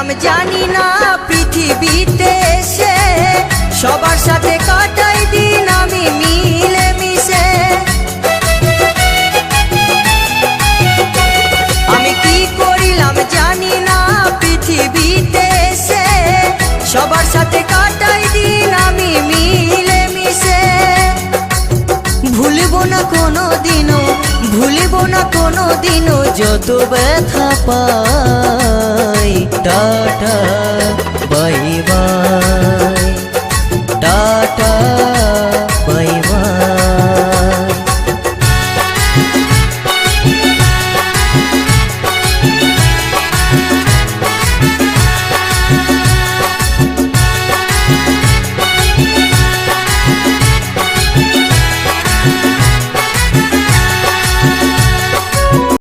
করিলাম জানি না পৃথিবীতে এসে সবার সাথে কাটাই দিন আমি মিলে মিশে। আমি কি করিলাম জানি না পৃথিবীতে এসে সবার সাথে কাটাই দিন আমি মিলে মিশে। ভুলব না কোনো দিনও, ভুলব না কোনো দিনও যত ব্যথা পাই। টাটা।